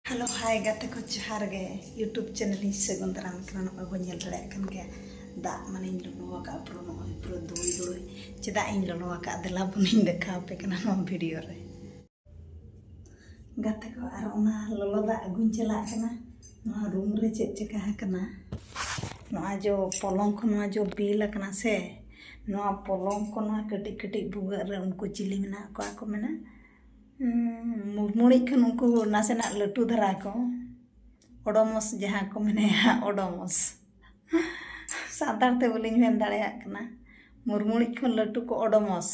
hello hi गाते को जोहार गे यूट्यूब चैनल ही सगुन दाराम कना नॉय बो नेल दाड़े कन गे दा माने लोलो का प्रो नॉय प्रो दुई दुई चेदा इन लोलो का देला बनिन देखा पे कना नो वीडियो रे गाते को आर ओना लोलो दा अगुन चला कना नो रूम रे चेक चेका कना नो जो पलंग को नो जो बिल कना से नो पलंग को नो कटी कटी बुगा रे उनको चिली मेना को मेना मुरमुड़ी खन उनको नासेना लटू धरा को ओडोमस जहाँ को मैंने ओडोमस सातार ते बोली मेन दाड़ेया कना मुरमुड़ी खन लटू को ओडोमस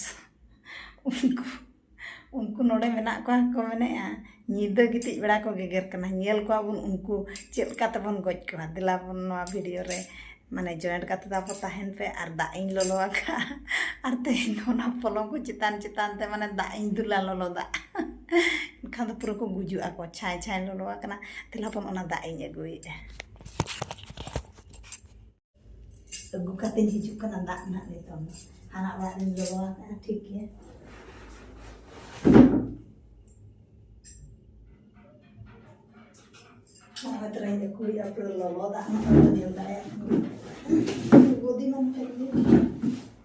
उनको नोडे मेना को मैंने नींद गितिज बड़ा को गेगर कना नेल को बुन उनको चेल का तबन गज को दिला बुन नवा वीडियो रे माने जॉइंट का तापो ताहेन पे आर दा इन लोलो का आर ते नोना पलंग को चितान चितान ते माने दा इन दुला लोलो दा खान तो पूरा को गुजु आको छाय छाय लोलो कना तेलापन ओना दा इन अगुई अगु काते हिजु कना दा ना नितों हाना बा इन लोलो का ठीक है मैं तो रही कोई अपने लोलो दा ना तो दिल दा गोदी मन चाहिए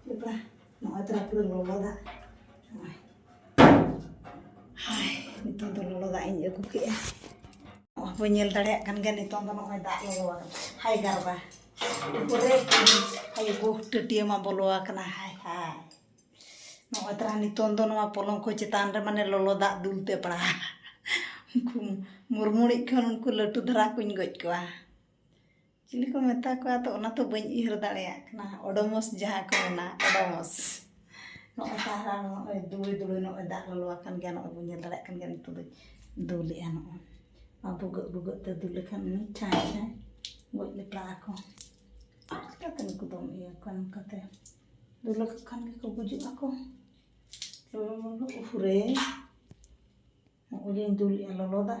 लेपा मैं तो अपने लोलो दा हाय नितों तो लोलो दा इन अगु के अब नेल दाड़े कन गे नितों तो नय दा लोलो हाय गारबा पूरे हाय गो टटिया मा बोलो कना हाय हाय नय तरा नितों तो नवा पलंग को चितान रे माने लोलो दा दुलते पड़ा उनको मुरमुड़ी खन उनको लटू धरा कुछ गज को चिली को मेता को तो ओना तो बन इहर दाड़ेया कना ओडोमस जहाँ को ना ओडोमस नय तारा नय दुई दुई नय दा लोलो कन गे नय बुझे दाड़े कन गे नितो दो दुले नय बुग बुग ते दुले खन छाय छाय गज ले पड़ा को कते नको दम इया कन कते दुले खन के को गुजु आको लोलो लोलो उफरे उलिन दुलिया लोलो दा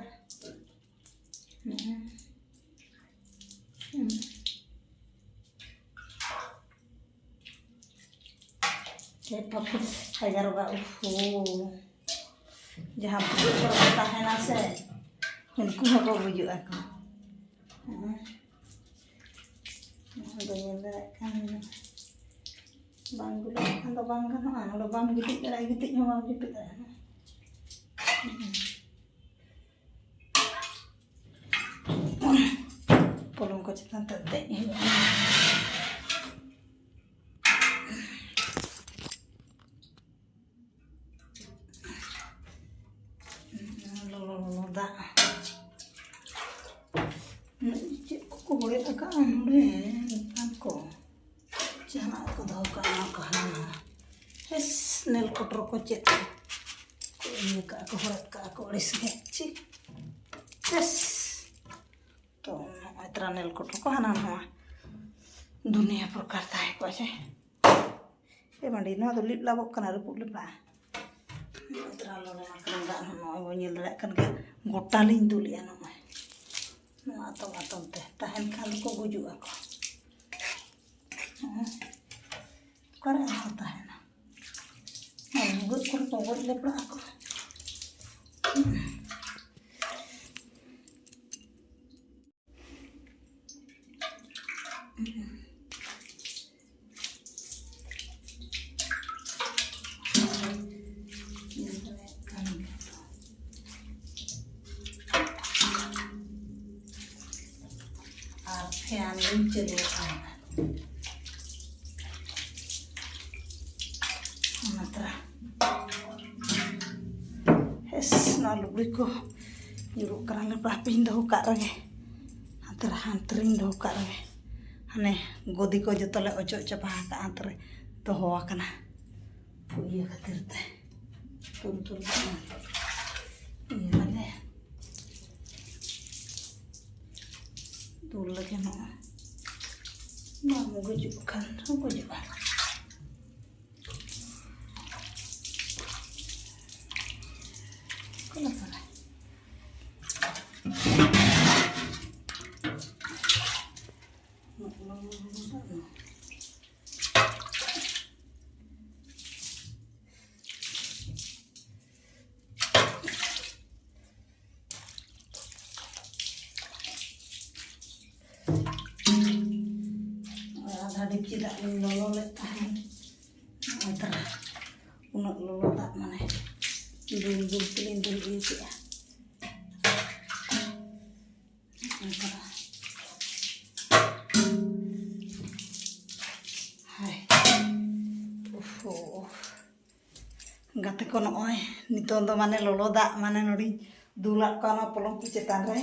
पापा हजार बा जहाँ बुजुर्ग है ना से उनको हको बुजुआ को bang gula atau bang kan ada bang gitu ada gitu nyawa gitu polong ko cetan tete lolo da ko boleh tak anu kan ko jangan aku tahu kahana es nel kotor ko cet ko ini ka aku horat ka aku olis cik es तो इतना nail कोटर को हना नवा दुनिया प्रकार ताहे को छे ए मंडी न तो लिप लाबो कना रुपुक लिपा इतना लोलो कन दा न ओ नेल रे कन के गोटा लिन दुलिया न न आतम ते ताहेन खान को गुजु आको करे होता है ना गुड कर तो गुड लिपा आको फैन चले ना लुगड़ी को युरुक कराले पापिन दो का रगे अंतर अंतरिन दो का रगे हने गोदी को जतले ओचो चपा का अंतरे तो होवा कना पुइया खातिर ते तुल ये माने तुल लगे नो मुगे जुक खान को जुक कना पड़ा ᱫᱟᱜ ᱤᱧ ᱞᱚᱞᱚ ᱞᱮᱫ ᱛᱟᱦᱮᱸ ᱱᱚᱜᱼᱚᱭ ᱛᱟᱨᱟ ᱩᱱᱟᱹᱜ ᱞᱚᱞᱚ ᱫᱟᱜ ᱢᱟᱱᱮ ᱫᱩᱞ ᱫᱩᱞ ᱛᱮᱞᱤᱧ ᱫᱩᱞ ᱤᱭᱟᱹ ᱠᱮᱜᱼᱟ ᱱᱚᱜᱼᱚᱭ ᱛᱟᱨᱟ ᱦᱟᱭ ᱜᱟᱛᱮ ko ᱱᱚᱜᱼᱚᱭ ᱱᱤᱛᱚᱝ ᱫᱚ ᱢᱟᱱᱮ ᱞᱚᱞᱚ ᱫᱟᱜ ᱢᱟᱱᱮ ᱱᱚᱰᱮᱧ ᱫᱩᱞᱟᱫ ᱠᱚᱣᱟ ᱚᱱᱟ ᱯᱚᱞᱚᱝ ᱠᱚ ᱪᱮᱛᱟᱱ ᱨᱮ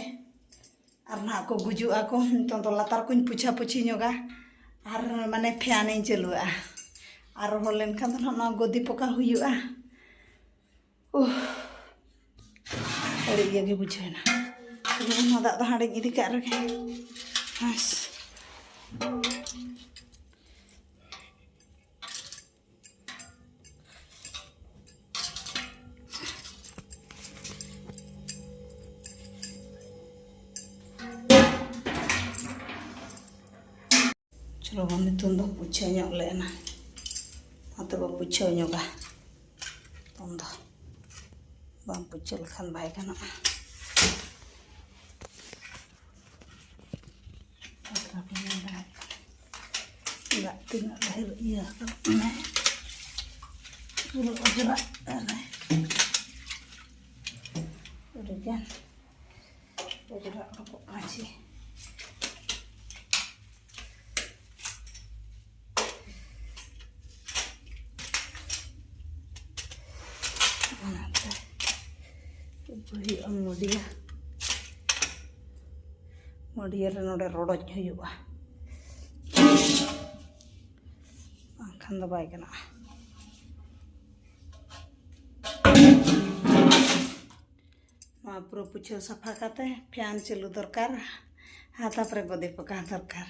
ᱟᱨ ᱱᱟᱦᱟᱜ ᱠᱚ ᱜᱩᱡᱩᱜ ᱟᱠᱚ ᱱᱤᱛᱚᱝ ᱫᱚ ᱞᱟᱛᱟᱨ ᱠᱚᱧ ᱯᱩᱪᱷᱟ ᱯᱩᱪᱷᱤ ᱧᱚᱜᱟ ᱟᱨ ᱢᱟᱱᱮ ᱯᱷᱮᱱᱤᱧ ᱪᱟᱹᱞᱩᱣᱟᱜᱼᱟ ᱟᱨ ᱨᱚᱦᱚᱲ ᱞᱮᱱᱠᱷᱟᱱ ᱫᱚ ᱱᱚᱣᱟ ᱜᱚᱫᱤ ᱯᱚᱠᱟ ᱦᱩᱭᱩᱜᱼᱟ ᱟᱹᱰᱤ ᱤᱭᱟᱹ ᱜᱮ ᱵᱩᱡᱷᱟᱹᱣᱮᱱᱟ ᱱᱚᱣᱟ ᱫᱟᱜ ᱫᱚ ᱦᱟᱸᱰᱮᱧ ᱤᱫᱤ ᱠᱟᱜ ᱨᱮᱜᱮ ᱵᱟᱥ चलो बन नितुन दो पुछा ᱧᱚᱜ लेना आते बो पुछा ᱧᱚᱜᱟ तुम दो बाम पुछा लखान बाय गाना पत्रा पे दा तीन ढेर इया ने पूरा अजरा ने उड़गन अजरा को आछी मुडिया मुडिया रे नोडे रोडज हुयुआ बांखान दो बाय गना मा पूरा पुछो सफा काते फैन चालू दरकार हाथा पर गदे पका दरकार